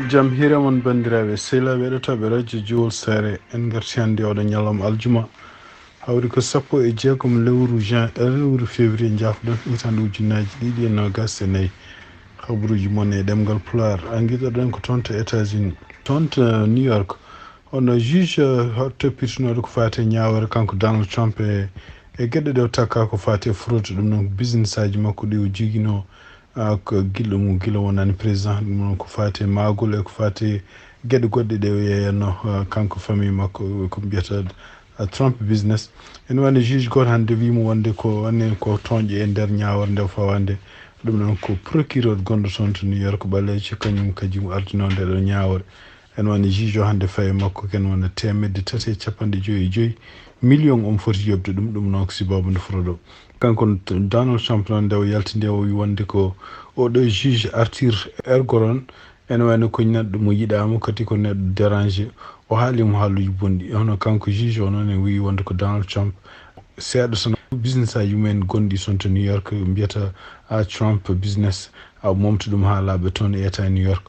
Jamhira mon bandiraɓe sehla weɗotoɓe radio jowol sare en gartiyande oɗo ñalawma aljuma hawri ko 16 lewru février jafɗon hitande ujunnaji ɗiɗi e nogas e nayyi habruji mon e ɗemgal Pulaar an guiɗoɗen ko toon to États-Unis toon to New York ono juge toppitinoɗo ko fate ñawore kanko Donald Trump e gueɗe ɗe o takka ko fate fraude ɗum noon business aji makko ɗi o jiguino ko gilɗo mum gila wonani président ɗum noon ko fate magol e ko fate gueɗe goɗɗe ɗe o yeyanno kanko famille makko ko mbiyata Trump business ene wani juge goto hande wimo wonde ko wanne ko toñƴe e nder ñawore nde fawande ɗum noon ko procureur gonɗo toon to New York ɓalejo kañum kadi ardino nde ɗo ñawore ene wani juge o hande faye makko ken wona 350 million on foti yobde ɗum noon ko sibabu nde fraude o kanko Donald Trump noon nde o yaltinde o wi wonde ko oɗo juge Arthur Engoron ene wayno ko neɗɗo mo yiɗama kadi ko neɗɗo dérangé o haalimo haaluji bonɗi hono kanko juge o noon e wi wonde ko Donald Trump seeɗa sono business aji mumen gonɗi son to New York mbiyata Trump business momta ɗum ha laaɓe toon e état New York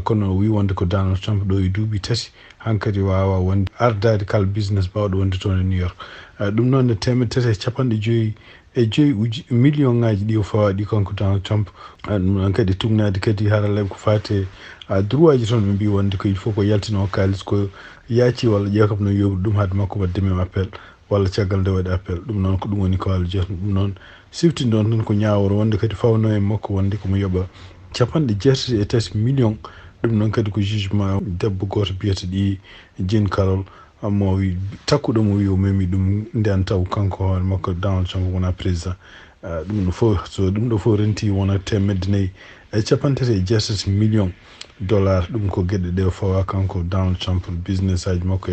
kono o wi wonde ko Donald Trump ɗo e duuɓi tati hankkadi wawa wonde ardade kala business bawɗo wonde toon e New York ɗum noon ne 350 million ngaji ɗi o fawa ɗi kanko Donald Trump ɗum noon kadi tugnade kadi haralleɓe ko fate droit ji toon ɓe mbi wonde ko il faut ko yaltino kalis ko yaaci walla ƴeewkam no yobri ɗum haade makko wadde même appel walla caggal nde waɗi appel ɗum noon ko ɗum woni ko haala jeeto ɗum noon siftinde on tan ko ñaworo wonde kadi fawno e makko wonde komo yoɓa 93 million ɗum noon kadi ko jugement debbo goto biyata ɗi Jean Carroll mo wi takkuɗo mo wi o memi ɗum nden taw kanko hoore makko Donald Trump wona président ɗum ɗo fof so ɗum ɗo fof renti wona 54 million dollar ɗum ko gueɗe ɗe fawa kanko Donald Trump business aji makko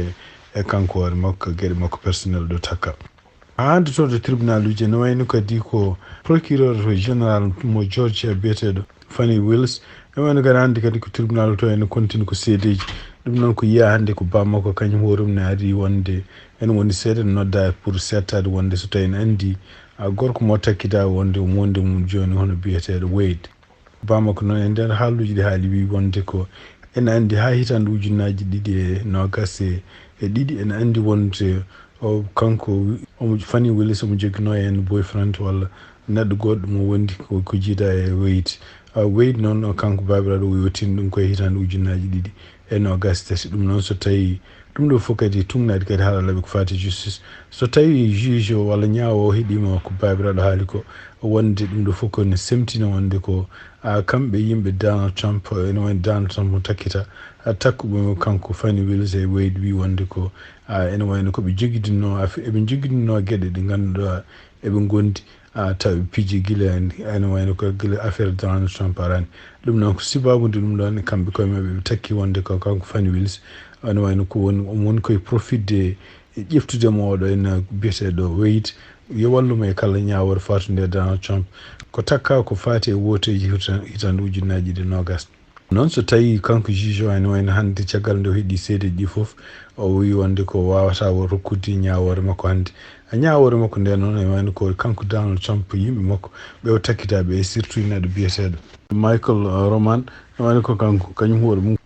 e kanko hoore makko gueɗe makko personnel ɗo takka hande to to tribunal uji ne wayno kadi ko procureur général mo Georgia biyeteɗo Fani Willis ne wayno kadi hande kadi ko tribunal to ene continue ko seedeji ɗum noon ko yiya hande ko bammakko kañum horum ne ari wonde ene woni seeɗa nodda pour settade wonde so tawi en andi gorko mo takkita wonde monde mum joni hono biyeteɗo Wade bammakko noon e nder haaluji ɗi haali wi wonde ko ene andi ha hitande ujunnaji ɗiɗi e nogas e ɗiɗi ene andi wonde o kanko omo Fani Willis omo joguino hen boyfriend walla neɗɗo goɗɗo mo wondi ko jiida e Wade Wade noon kanko babiraɗo o yotini ɗum koye hitande ujunnaji ɗiɗi e nogas tati ɗum noon so tawi ɗum ɗo fof kadi tugnade kadi haalaɓe ko fati justice so tawi juge o walla ñaawo o heeɗima ko babiraɗo haali ko wonde ɗum ɗo fof kone semtina wonde ko kamɓe yimɓe Donald Trump ene woni Donald Trump mo takkita takkuɓe kanko Fani Willis e Wade wi wonde ko ene wayno koɓe joguidinno eɓe joguidinno gueɗe ɗe ganduɗa eɓe gondi taw piiji guila ene wayno ko guila affaire Donald Trump arani ɗum noon ko sibabude ɗum ɗon kamɓe koye mabɓe ɓe takki wonde ko kanko Fani Willis ene wayno ko woni koye profitde e ƴeftudemo oɗo ene biyeteɗo Wade yo wallumo e kala ñawore fatude Donald Trump ko takka ko fati e woteji hitande ujunnaji ɗi nogas noon so tawi kanko juge o ene wayno hande caggal nde o heeɗi seedeji ɗi foof o wi wonde ko wawata rokkude ñawore makko hande ñawore makko nde noon e wayno ko kanko Donald Trump yimɓe makko ɓe o takkitaɓe e surtout neɗɗo biyeteɗo Michael Roman e wayno ko kanko kañum hoore mum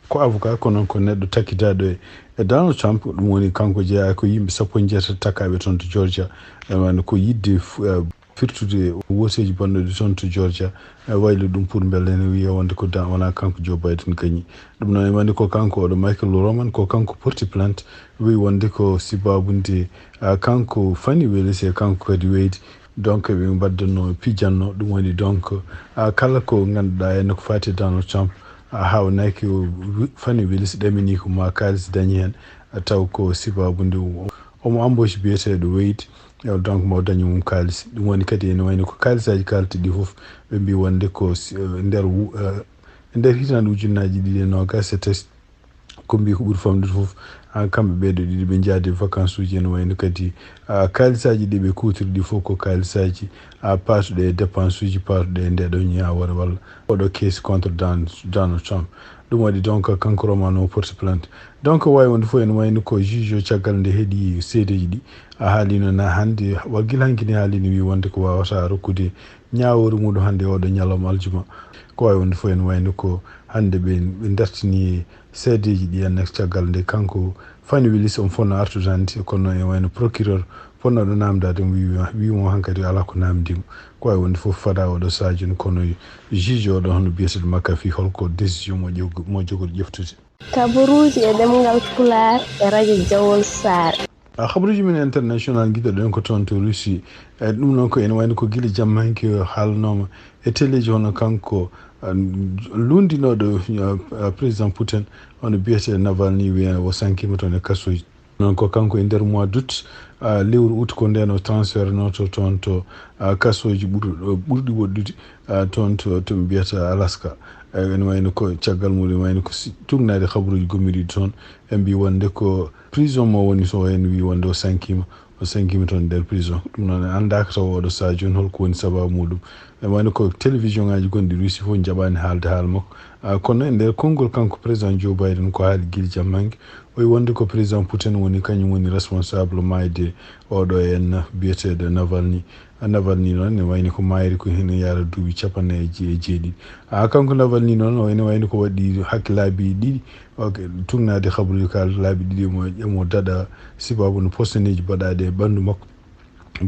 ko avocat ko noon ko neɗɗo takkitaɗo e Donald Trump ɗum woni kanko jeeya ko yimɓe 17 takkaɓe toon to Georgia e wayno ko yidde firtude woteji bonɗuɗe toon to Georgia waylo ɗum pour beele ne wiya wonde ko wona kanko Joe Biden gañi ɗum noon e wonde ko kanko oɗo Michael Roman ko kanko porti plainte wi wonde ko sibabunde kanko Fani Willis e kanko kadi Wade donc ɓe mbaddanno pijanno ɗum woni donc kala ko ganduɗa enne ko fati Donald Trump hawnaki Fani Willis ɗamini ko ma kalis dañi hen taw ko sibabunde omo embauche biyeteɗo Wade donc mo dañi mum kalis ɗum woni kadi ene wayno ko kalisaji kalti ɗi foof ɓe mbi wonde ko nder hitande ujunnaji ɗiɗi e nogas e tati ko mbi ko ɓuuri famde foof kamɓe ɓeɗo ɗiɗi ɓe jaadi vacance uji ene wayno kadi kalisaji ɗi ɓe kutiri ɗi fof ko kalisaji patuɗe e dépense uji patuɗe e ndeɗo ñawore walla oɗo case contre Donald Trump ɗum waɗi donc kanko romano porte plainte donc wawi wonde fof en wayno ko juge o caggal nde heeɗi seedeji ɗi a haalino na hannde waggil hankkini haalino wi wonde ko wawata rokkude ñawori muɗum hannde oɗo ñalawma aljuma ko wawi wonde fof en wayno ko hannde ɓe dartini seedeji ɗi henne caggal nde kanko fani wilis on fonno artudante kono en wayno procureur fonnoɗo namdade wimo hankkadi ala ko namdimo ko wawi wonde fof fada oɗo sadio kono juge oɗo hono biyeteɗo makka fi holko décision mo jogoɗo ƴeftude kabaruji e ɗemgal Pulaar e radio Jawol Sare. habaruji men international giɗoɗen ko toon to Russie ɗum noon ko ene wayno ko guila jamma hanki haalnoma e téléji hono kanko lundinoɗo président Putin hono biyete Navalny wiya o sankima toon e kasoji noon ko kanko e nder mois d'août lewru août ko ndeno transfert noto toon to kasoji ɓurɗi woɗɗude toon to ɓe mbiyata Alaska ene wayno ko caggal muɗum wayno ko tugnade habaruji gommiɗi toon ɓe mbi wonde ko prison mo woni so en wi wonde o sankima toon nder prison ɗum noon andaka taw oɗo sadio holko woni sababu muɗum e wayno ko télévision ngaji gonɗi Russie fof jaɓani haalde haala makko kono e nder konngol kanko président Joe Biden ko haali guila jammangue o wi wonde ko président Putin woni kañum woni responsable mayde oɗo en biyeteɗo Navalny noon ne wayni ko mayri ko heno yara duuɓi 17 kanko Navalny noon o ene wayno ko waɗi hakke laabi ɗiɗi tugnade habaruji kal laabi ɗiɗi mo daɗa sibabu no posteneji baɗaɗe e ɓandu makko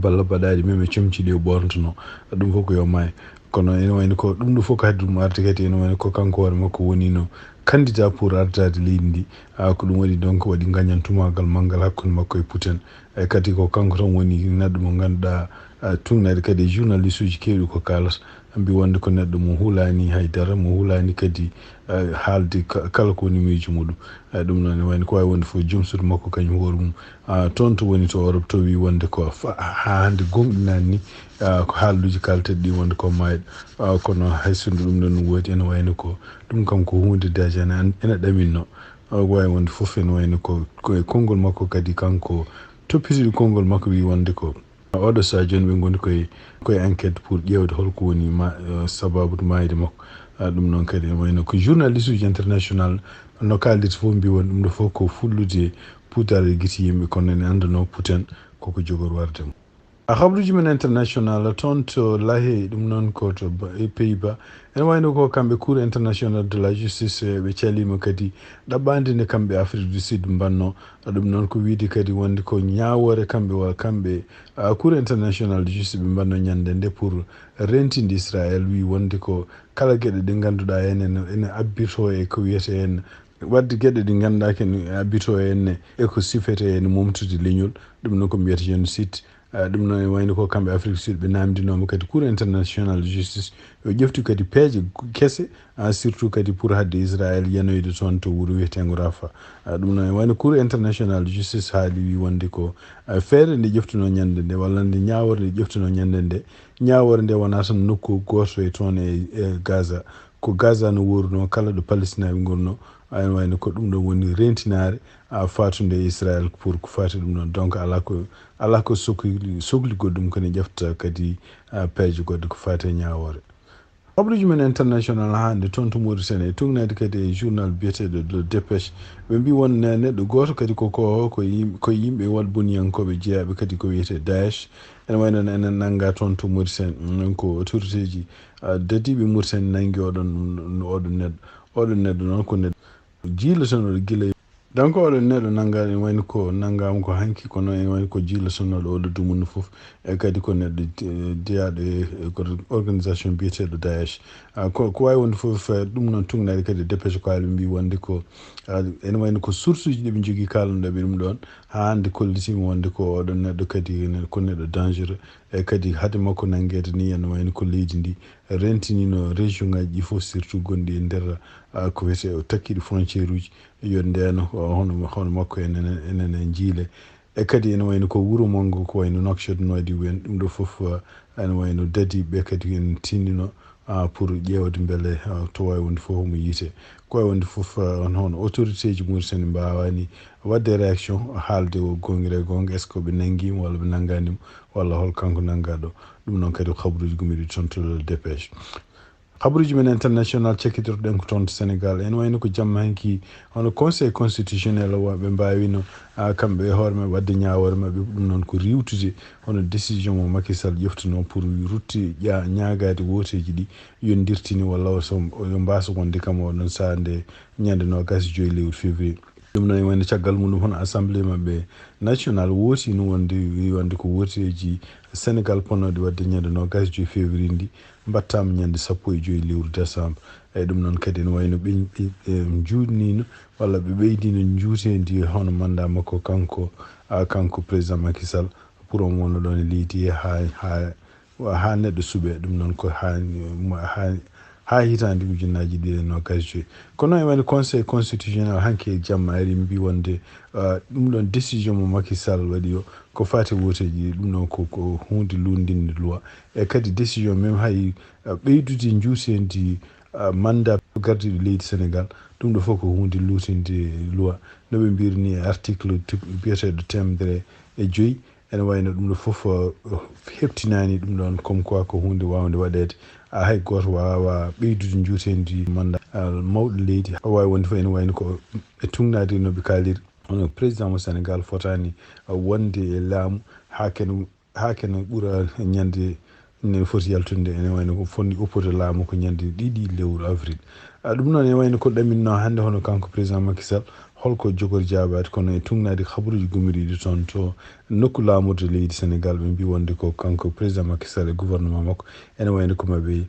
balla baɗaɗi meme comciɗi o ɓornotono ɗum fof ko yo maayi kono ene wayno ko ɗum ɗo fof ko haddi ɗum arde kadi ene wayno ko kanko hoore makko woni no candidat pour ardade leydi ndi ko ɗum waɗi donc waɗi gañantumagal manggal hakkude makko e Putin kadi ko kanko tan woni neɗɗo mo ganduɗa tugnade kadi journaliste uji kewɗi ko kalata mbi wonde ko neɗɗo mo hulani haydara mo hulani kadi haalde kala ko woni miijo muɗum ɗum noon wayno ko wawi wonde fof jomsude makko kañum hoore mum toon to woni to Europe to wi wonde ko hande gomɗinani ni ko haalduji kalteɗe ɗi wonde ko mayɗo kono haysunde ɗum ɗon woodi ene wayno ko ɗum kam ko hunde daji ene ɗaminno wawi wonde fof ene wayno ko e konngol makko kadi kanko toppitiɗo konngol makko wi wonde ko oɗo sadio ɓe goni koye enquête pour ƴewde holko woni sababu mayde makko ɗum noon kadi wayno ko journaliste uji international no kaldita fof mbi won ɗum ɗo fof ko fullude pudare guiti yimɓe kono ene andano Putin koko jogori warde mo habaruji men international toon to Lahe ɗum noon ko to Pays-Bas ene wayno ko kamɓe cour international de la justice ɓe calima kadi ɗaɓɓande nde kamɓe Afrique du Sud mbanno ɗum noon ko wiide kadi wonde ko ñawore kamɓe cour international de justice ɓe mbanno ñande nde pour rentinde Israël wi wonde ko kala gueɗe ɗe ganduɗa ene abbito e ko wiyete en wadde gueɗe ɗe ganduɗa ken abbito henne eko sifete ene momtude leñol ɗum noon ko mbiyata génocide ɗum noon wayno ko kamɓe Afrique du Sud ɓe namdinoma kadi cour international de justice yo ƴeftu kadi peeje kese surtout kadi pour hadde Israël yanoyde toon to wuuro wiyetengo Rafa ɗum noon wayno cour international de justice haali wi wonde ko feere nde ƴeftuno ñande nde walla nde ñawore nde ƴeftuno ñande nde ñawore nde wona tan nokku goto e toon e Gaza ko Gaza no wuurno kala ɗo Palestinaɓe gonno ene wayno ko ɗum ɗo woni rentinare fatude Israël pour ko fati ɗum ɗon donc ala ko sohli goɗɗum kone ƴefta kadi peeje goɗɗe ko fati e ñawore habaruji men international hande toon to Mauritanie e tugnade kadi e journal biyeteɗo de dépêche ɓe mbi won neɗɗo goto kadi ko yimɓe walboniyankoɓe jeeyaɓe kadi ko wiyete Daesh ene wayno enen nanga toon to Mauritanie non ko autorité ji dadiɓe Mauritanie nangi oɗon neɗɗo noon ko neɗɗo jiilotonoɗo guila donc oɗo neɗɗo nangaɗo ene wayno ko nanggama ko hanki kono ene wayno ko jiilotonoɗo oɗo dumunno foof e kadi ko neɗɗo jeeyaɗo e organisation biyeteɗo Daesh ko wawi wonde foof ɗum noon tugnade kadi dépêche ko haali mbi wonde ko ene wayno ko source uji ɗiɓe jogui kalannoɓe ɗum ɗon ha hande kollitima wonde ko oɗo neɗɗo kadi ko neɗɗo dangereux e kadi haade makko nanguede ni ene wayno ko leydi ndi rentinino région ngaji ɗi foof surtout gonɗi e nder ko wiyete o takkiɗi frontiére uji yo ndeno hono makko enen jiile e kadi ene wayno ko wuuro mongo ko wayno Nouakchott Nouadhibou en ɗum ɗo foof ene wayno dadiɓe kadi en tindino pour ƴewde beele to wawi wonde fof omo yiite ko wawi wonde fof hono autorité ji Mauritanie mbawani wadde réaction haalde o gongira e gonga est ce que ɓe nanguima walla ɓe nanganimo walla hol kanko nangaɗo ɗum noon kadi ko habaruji gumiɗi toon to dépêche haburuji men international cekkitorɗen ko toon to sénégal en wayno ko jamma hanki hono conseil constitutionnel ɓe mbawino kamɓe e hoore maɓe wadde ñawore maɓɓe ɗum noon ko riwtude hono décision mo Macky Sall ƴeftuno pour rutti ñagade woteji ɗi yo dirtini walla yo mbasa wonde kam oɗon saha nde ñande 25 lewru février ɗum noon wayno caggal muɗum hono assemblée maɓɓe national wooti no wonde ko woteji sénégal ponnoɗe wadde ñande 25 février ndi mbattama ñande 15 lewru décembre eyyi ɗum noon kadi ne wayno ɓe juutnino walla ɓe ɓeydino juutendi hono mandat makko kanko président Macky Sall pour on wonno ɗon e leydi ha neɗɗo suuɓe ɗum noon ko ha hitande ujunnaji ɗiɗi e nogas joyyi kono e wayno conseil constitutionnel hanke jamma ari mbi wonde ɗum ɗon décision mo Macky Sall waɗi o ko fati woteji ɗum ɗon ko hunde lundinde loi e kadi décision même hay ɓeydude juutendi mandat gardiɗo leydi sénégal ɗum ɗo fof ko hunde lutinde loi noɓe mbirni e article biyeteɗo 100 ene wayno ɗum ɗo fof heptinani ɗum ɗon comme quoi ko hunde wawde waɗede hay goto wawa ɓeydude juutendi mandat mawɗo leydi wawi wonde fof ene wayno ko e tugnade noɓe kaliri hono président mo sénégal fotani wonde e laamu ha kene ɓuura ñande ne foti yaltude ene wayno ko fonni oppude laamu ko ñande 2 lewru avril ɗum noon ene wayno ko ɗaminno hannde hono kanko président Macky Sall holko jogori jabade kono e tugnade habaruji gumiriɗi toon to nokku laamurde leydi sénégal ɓe mbi wonde ko kanko président Macky Sall e gouvernement makko ene wayno ko maɓe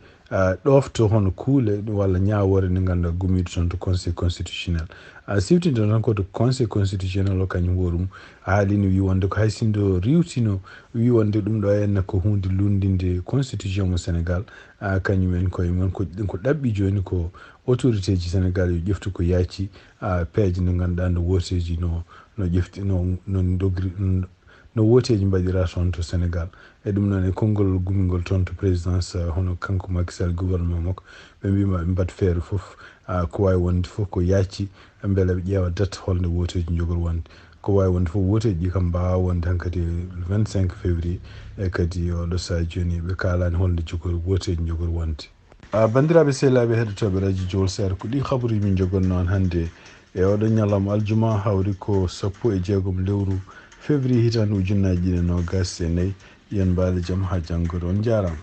ɗofto hono kuule walla ñawore nde ganduɗa gumiɗo toon to conseil constitutionnel siftinde tan koto conseil constitutionnel o kañum hoore haalino wi wonde ko hay sindo riwtino wi wonde ɗum ɗo henna ko hunde lundinde constitution mo sénégal kañumen koye men ko ɗaɓɓi joni ko autorité ji sénégal yo ƴeftu ko yaaci peeje nde ganduɗa no woteji no ƴefti dogri no woteji mbaɗira toon to sénégal e ɗum noon e konngol gumigol toon to présidence hono kanko Macky Sall gouvernement makko ɓe mbima ɓe mbat feere foof ko wawi wonde foof ko yaaci beele ɓe ƴeewa date holnde woteji jogori wonde ko wawi wonde foof woteji ɗi kam mbawa wonde hankkadi 25 février e kadi oɗo saha joni ɓe kalani holnde woteji jogori wonde bandiraɓe sehlaɓe heɗotoɓe radio Jowol Sare ko ɗi habaruji min jogonno noon hannde e oɗo ñalawma aljuma hawri ko 16 lewru février hitande 2024 yen mbaɗo jaam ha janggoɗo on jarama.